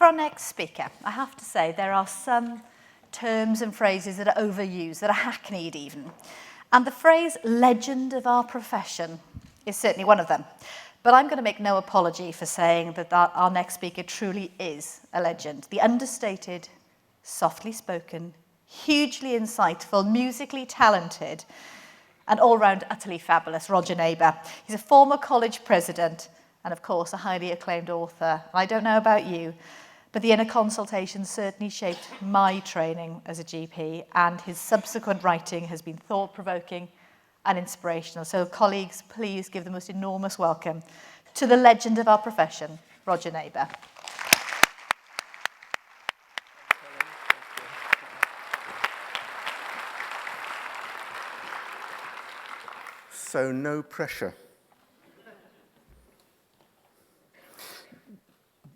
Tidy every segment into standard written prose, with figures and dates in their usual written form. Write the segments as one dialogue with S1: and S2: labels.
S1: For our next speaker, I have to say there are some terms and phrases that are overused, that are hackneyed even. And the phrase legend of our profession is certainly one of them. But I'm going to make no apology for saying that our next speaker truly is a legend. The understated, softly spoken, hugely insightful, musically talented, and all-round utterly fabulous Roger Neighbour. He's a former college president and, of course, a highly acclaimed author. I don't know about you, but the inner consultation certainly shaped my training as a GP, and his subsequent writing has been thought-provoking and inspirational. So, colleagues, please give the most enormous welcome to the legend of our profession, Roger Neighbour.
S2: So, no pressure.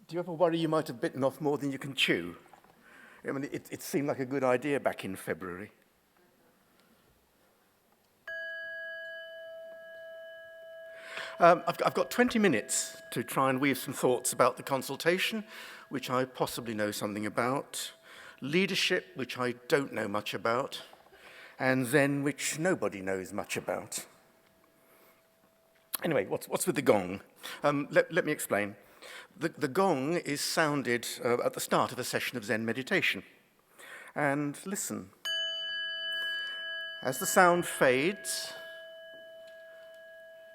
S2: Do you ever worry you might have bitten off more than you can chew? I mean, it seemed like a good idea back in February. I've got 20 minutes to try and weave some thoughts about the consultation, which I possibly know something about, leadership, which I don't know much about, and Zen, which nobody knows much about. Anyway, what's with the gong? Let me explain. The gong is sounded at the start of a session of Zen meditation. And listen. As the sound fades,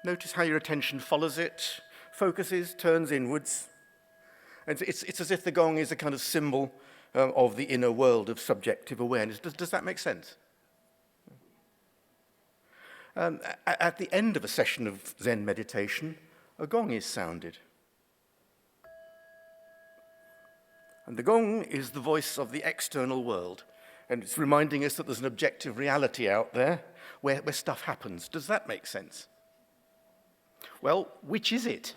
S2: notice how your attention follows it, focuses, turns inwards. And it's as if the gong is a kind of symbol of the inner world of subjective awareness. Does that make sense? At the end of a session of Zen meditation, a gong is sounded. And the gong is the voice of the external world, and it's reminding us that there's an objective reality out there where stuff happens. Does that make sense? Well, which is it?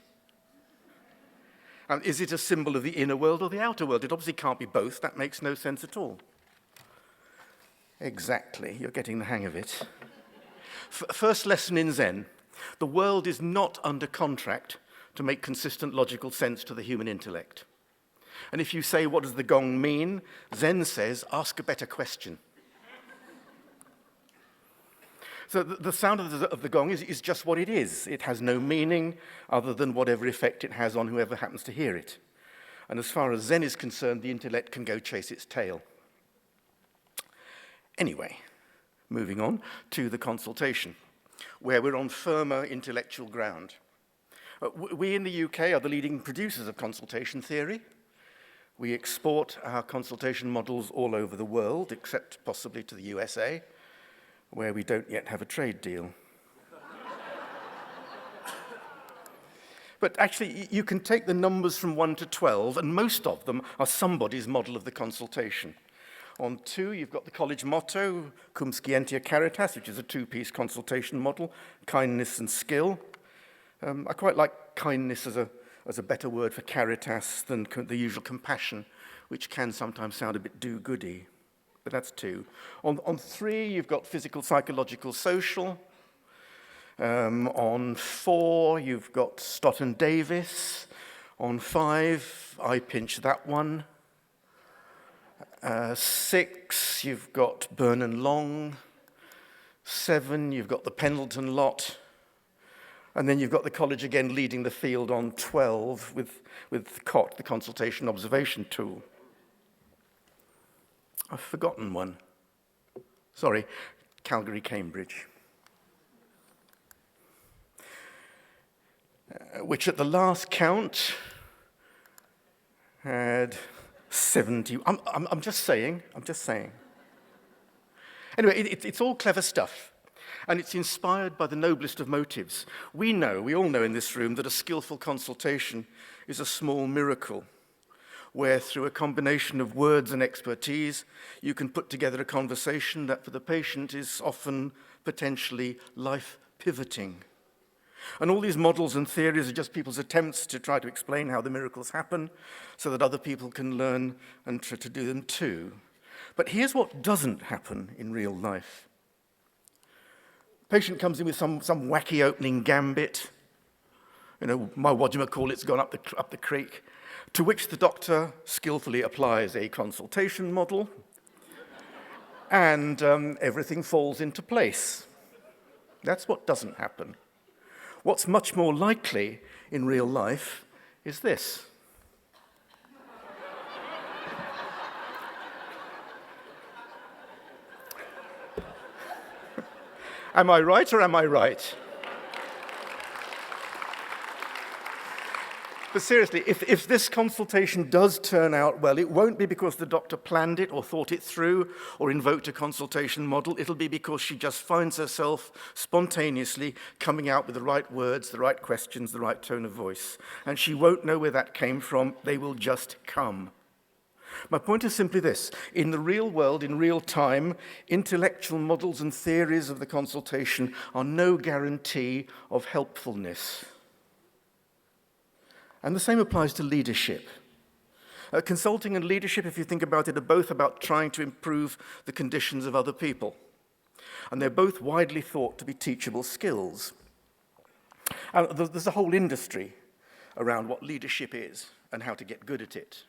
S2: Is it a symbol of the inner world or the outer world? It obviously can't be both. That makes no sense at all. Exactly. You're getting the hang of it. First lesson in Zen. The world is not under contract to make consistent logical sense to the human intellect. And if you say, what does the gong mean? Zen says, ask a better question. So the sound of the gong is just what it is. It has no meaning other than whatever effect it has on whoever happens to hear it. And as far as Zen is concerned, the intellect can go chase its tail. Anyway, moving on to the consultation, where we're on firmer intellectual ground. We in the UK are the leading producers of consultation theory. We export our consultation models all over the world, except possibly to the USA, where we don't yet have a trade deal. But actually, you can take the numbers from 1 to 12, and most of them are somebody's model of the consultation. On 2, you've got the college motto, cum scientia caritas, which is a 2-piece consultation model, kindness and skill. I quite like kindness as a better word for caritas than the usual compassion, which can sometimes sound a bit do-goody. But that's 2. On 3, you've got physical, psychological, social. On 4, you've got Stott and Davis. On 5, I pinch that one. 6, you've got Byrne and Long. 7, you've got the Pendleton lot. And then you've got the college again leading the field on 12 with COT, the consultation observation tool. I've forgotten one. Sorry, Calgary, Cambridge. Which at the last count had 70. I'm just saying. Anyway, it's all clever stuff. And it's inspired by the noblest of motives. We all know in this room that a skillful consultation is a small miracle, where through a combination of words and expertise, you can put together a conversation that for the patient is often potentially life-pivoting. And all these models and theories are just people's attempts to try to explain how the miracles happen so that other people can learn and try to do them too. But here's what doesn't happen in real life. Patient comes in with some wacky opening gambit. my whatchamacallit's gone up the creek, to which the doctor skillfully applies a consultation model, and everything falls into place. That's what doesn't happen. What's much more likely in real life is this. Am I right or am I right? But seriously, if this consultation does turn out well, it won't be because the doctor planned it or thought it through or invoked a consultation model. It'll be because she just finds herself spontaneously coming out with the right words, the right questions, the right tone of voice. And she won't know where that came from. They will just come. My point is simply this. In the real world, in real time, intellectual models and theories of the consultation are no guarantee of helpfulness. And the same applies to leadership. Consulting and leadership, if you think about it, are both about trying to improve the conditions of other people. And they're both widely thought to be teachable skills. And there's a whole industry around what leadership is and how to get good at it.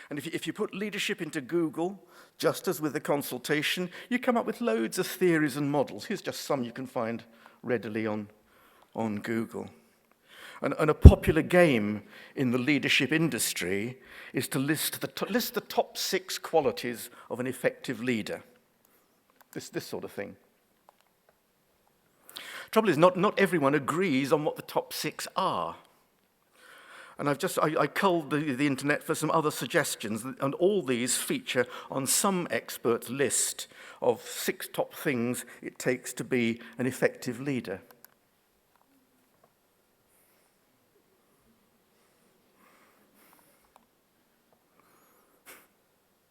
S2: And if you put leadership into Google, just as with the consultation, you come up with loads of theories and models. Here's just some you can find readily on Google. And a popular game in the leadership industry is to list the top 6 qualities of an effective leader. This sort of thing. Trouble is, not everyone agrees on what the top 6 are. And I culled the internet for some other suggestions, and all these feature on some expert's list of 6 top things it takes to be an effective leader.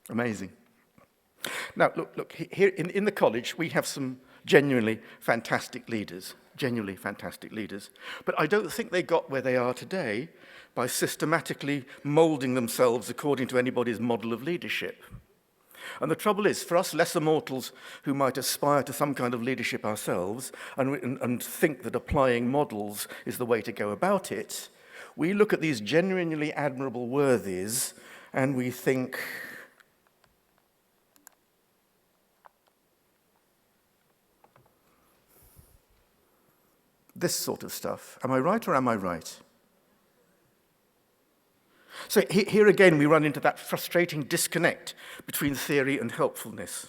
S2: Amazing. Now, look, here in the college, we have some genuinely fantastic leaders. But I don't think they got where they are today by systematically molding themselves according to anybody's model of leadership. And the trouble is, for us lesser mortals who might aspire to some kind of leadership ourselves and think that applying models is the way to go about it, we look at these genuinely admirable worthies and we think, this sort of stuff. Am I right or am I right? So here again we run into that frustrating disconnect between theory and helpfulness.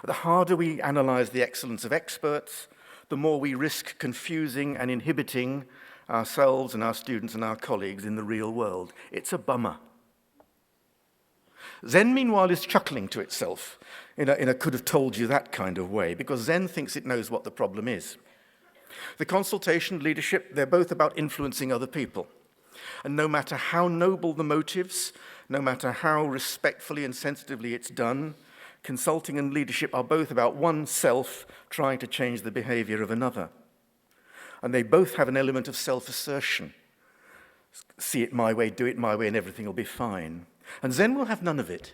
S2: The harder we analyze the excellence of experts, the more we risk confusing and inhibiting ourselves and our students and our colleagues in the real world. It's a bummer. Zen, meanwhile, is chuckling to itself in a could have told you that kind of way, because Zen thinks it knows what the problem is. The consultation, leadership, they're both about influencing other people. And no matter how noble the motives, no matter how respectfully and sensitively it's done, consulting and leadership are both about oneself trying to change the behavior of another. And they both have an element of self-assertion. See it my way, do it my way, and everything will be fine. And Zen will have none of it.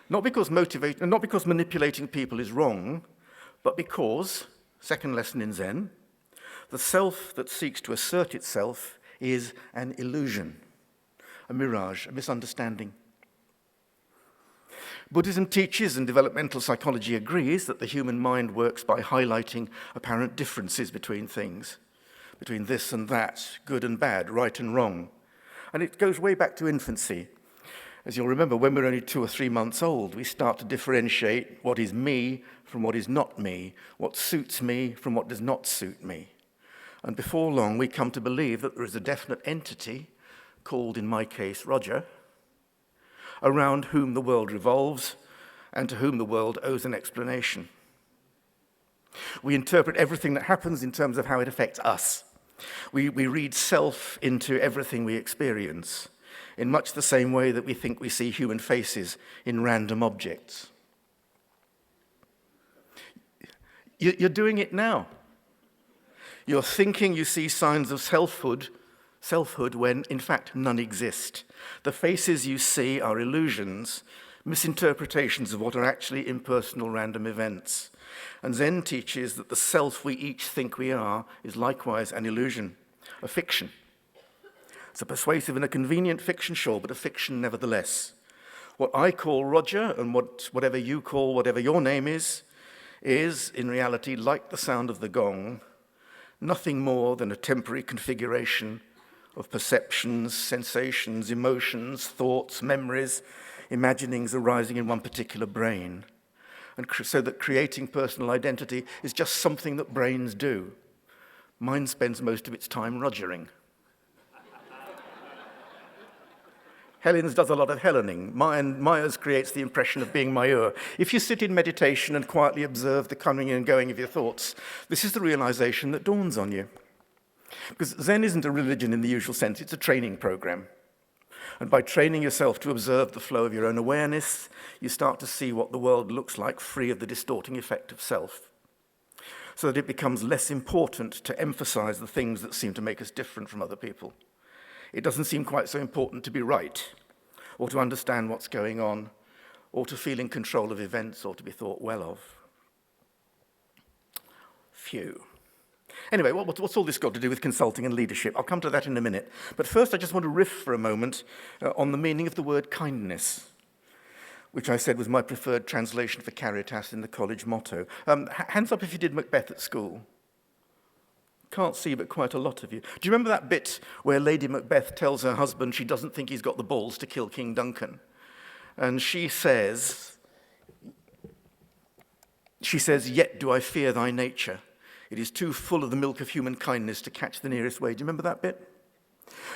S2: Not because manipulating people is wrong, but because, second lesson in Zen, the self that seeks to assert itself is an illusion, a mirage, a misunderstanding. Buddhism teaches, and developmental psychology agrees, that the human mind works by highlighting apparent differences between things, between this and that, good and bad, right and wrong. And it goes way back to infancy. As you'll remember, when we're only 2 or 3 months old, we start to differentiate what is me from what is not me, what suits me from what does not suit me. And before long, we come to believe that there is a definite entity, called in my case Roger, around whom the world revolves and to whom the world owes an explanation. We interpret everything that happens in terms of how it affects us. We read self into everything we experience, in much the same way that we think we see human faces in random objects. You're doing it now. You're thinking you see signs of selfhood when, in fact, none exist. The faces you see are illusions, misinterpretations of what are actually impersonal random events. And Zen teaches that the self we each think we are is likewise an illusion. a fiction. It's a persuasive and a convenient fiction, sure, but a fiction nevertheless. What I call Roger and whatever you call whatever your name is in reality, like the sound of the gong, nothing more than a temporary configuration of perceptions, sensations, emotions, thoughts, memories, imaginings arising in one particular brain. And so that creating personal identity is just something that brains do. Mine spends most of its time Rogering. Helen's does a lot of Helening. Myers creates the impression of being Mayur. If you sit in meditation and quietly observe the coming and going of your thoughts, this is the realization that dawns on you. Because Zen isn't a religion in the usual sense, it's a training program. And by training yourself to observe the flow of your own awareness, you start to see what the world looks like free of the distorting effect of self. So that it becomes less important to emphasize the things that seem to make us different from other people. It doesn't seem quite so important to be right, or to understand what's going on, or to feel in control of events, or to be thought well of. Phew. Anyway, what's all this got to do with consulting and leadership? I'll come to that in a minute. But first, I just want to riff for a moment on the meaning of the word kindness, which I said was my preferred translation for caritas in the college motto. Hands up if you did Macbeth at school. Can't see, but quite a lot of you. Do you remember that bit where Lady Macbeth tells her husband she doesn't think he's got the balls to kill King Duncan? And she says, "Yet do I fear thy nature. It is too full of the milk of human kindness to catch the nearest way." Do you remember that bit?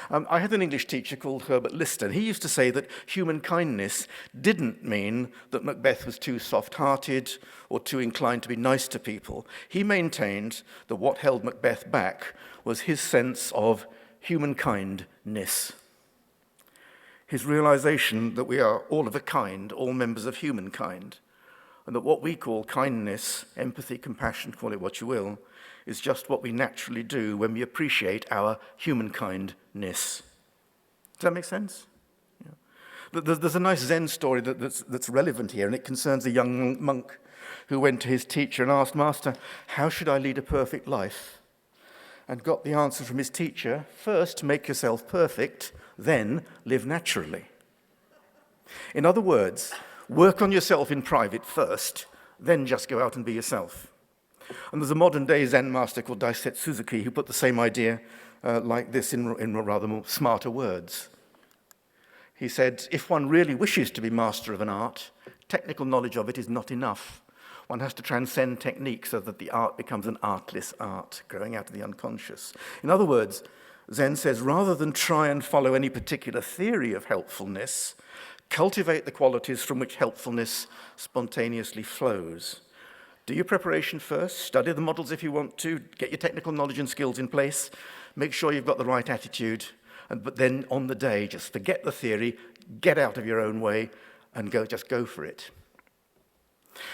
S2: I had an English teacher called Herbert Lister, and he used to say that human kindness didn't mean that Macbeth was too soft-hearted or too inclined to be nice to people. He maintained that what held Macbeth back was his sense of human kindness. His realization that we are all of a kind, all members of humankind, and that what we call kindness, empathy, compassion, call it what you will, is just what we naturally do when we appreciate our humankindness. Does that make sense? Yeah. There's a nice Zen story that's relevant here, and it concerns a young monk who went to his teacher and asked, "Master, how should I lead a perfect life?" And got the answer from his teacher, "First, make yourself perfect, then live naturally." In other words, work on yourself in private first, then just go out and be yourself. And there's a modern-day Zen master called Daisetsu Suzuki who put the same idea like this in rather more smarter words. He said, if one really wishes to be master of an art, technical knowledge of it is not enough. One has to transcend technique so that the art becomes an artless art, growing out of the unconscious. In other words, Zen says, rather than try and follow any particular theory of helpfulness, cultivate the qualities from which helpfulness spontaneously flows. Do your preparation first, study the models if you want to, get your technical knowledge and skills in place, make sure you've got the right attitude, but then on the day, just forget the theory, get out of your own way, and just go for it.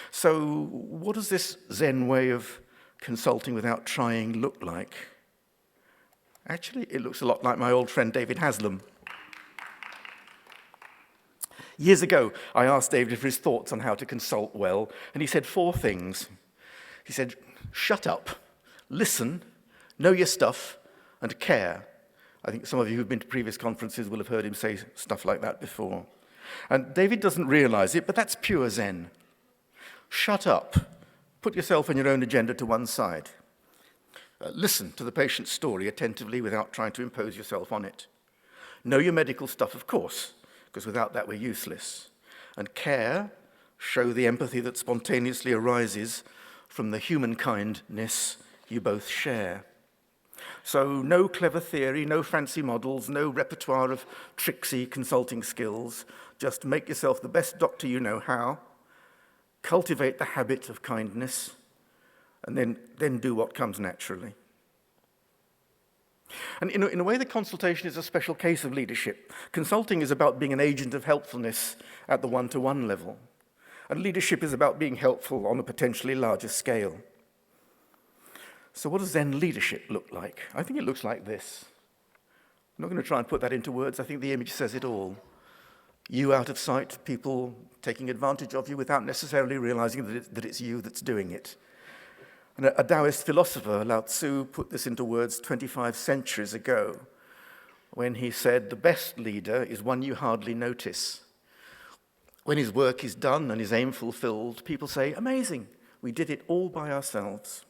S2: So what does this Zen way of consulting without trying look like? Actually, it looks a lot like my old friend David Haslam. Years ago, I asked David for his thoughts on how to consult well, and he said 4 things. He said, shut up, listen, know your stuff, and care. I think some of you who've been to previous conferences will have heard him say stuff like that before. And David doesn't realize it, but that's pure Zen. Shut up. Put yourself and your own agenda to one side. Listen to the patient's story attentively without trying to impose yourself on it. Know your medical stuff, of course, because without that we're useless. And care, show the empathy that spontaneously arises from the human kindness you both share. So no clever theory, no fancy models, no repertoire of tricksy consulting skills. Just make yourself the best doctor you know how, cultivate the habit of kindness, and then do what comes naturally. And in a way, the consultation is a special case of leadership. Consulting is about being an agent of helpfulness at the one-to-one level. And leadership is about being helpful on a potentially larger scale. So what does Zen leadership look like? I think it looks like this. I'm not going to try and put that into words. I think the image says it all. You out of sight, people taking advantage of you without necessarily realizing that it's you that's doing it. And a Taoist philosopher, Lao Tzu, put this into words 25 centuries ago when he said, the best leader is one you hardly notice. When his work is done and his aim fulfilled, people say, amazing, we did it all by ourselves.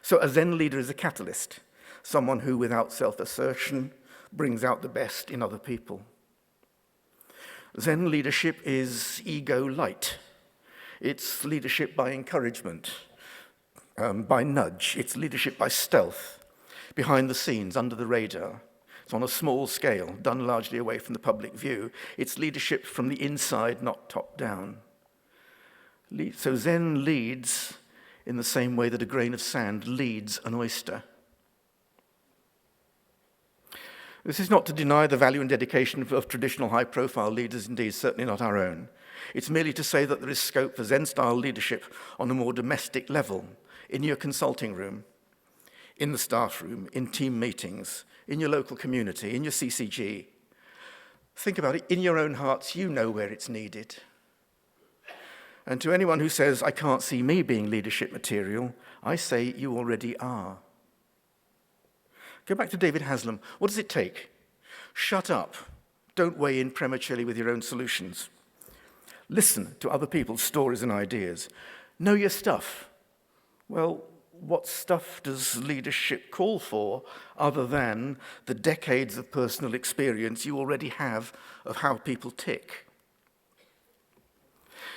S2: So a Zen leader is a catalyst, someone who, without self-assertion, brings out the best in other people. Zen leadership is ego light. It's leadership by encouragement, by nudge. It's leadership by stealth, behind the scenes, under the radar. It's on a small scale, done largely away from the public view. It's leadership from the inside, not top down. So Zen leads in the same way that a grain of sand leads an oyster. This is not to deny the value and dedication of traditional high-profile leaders, indeed, certainly not our own. It's merely to say that there is scope for Zen-style leadership on a more domestic level, in your consulting room, in the staff room, in team meetings, in your local community, in your CCG. Think about it, in your own hearts, you know where it's needed. And to anyone who says, I can't see me being leadership material, I say you already are. Go back to David Haslam. What does it take? Shut up. Don't weigh in prematurely with your own solutions. Listen to other people's stories and ideas. Know your stuff. Well, what stuff does leadership call for other than the decades of personal experience you already have of how people tick?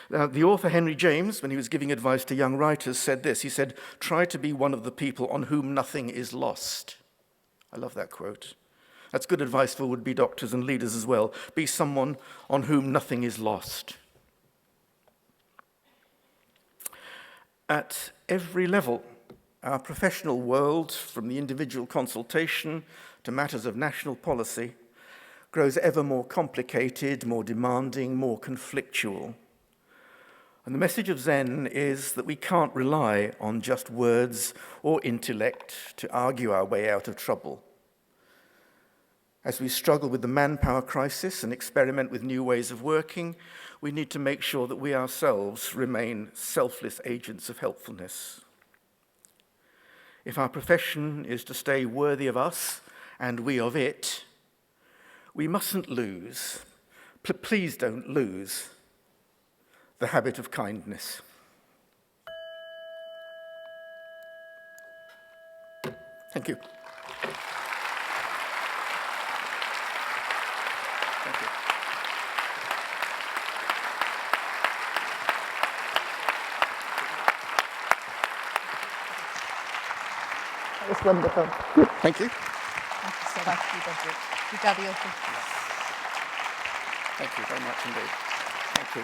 S2: Now, the author Henry James, when he was giving advice to young writers, said this. He said, try to be one of the people on whom nothing is lost. I love that quote. That's good advice for would-be doctors and leaders as well. Be someone on whom nothing is lost. At every level, our professional world, from the individual consultation to matters of national policy, grows ever more complicated, more demanding, more conflictual. And the message of Zen is that we can't rely on just words or intellect to argue our way out of trouble. As we struggle with the manpower crisis and experiment with new ways of working, we need to make sure that we ourselves remain selfless agents of helpfulness. If our profession is to stay worthy of us and we of it, we mustn't lose, please don't lose, the habit of kindness. Thank you. Thank you.
S1: That was wonderful.
S2: Thank you.
S1: Thank you so much. You got it.
S2: Thank you very much indeed. Thank you.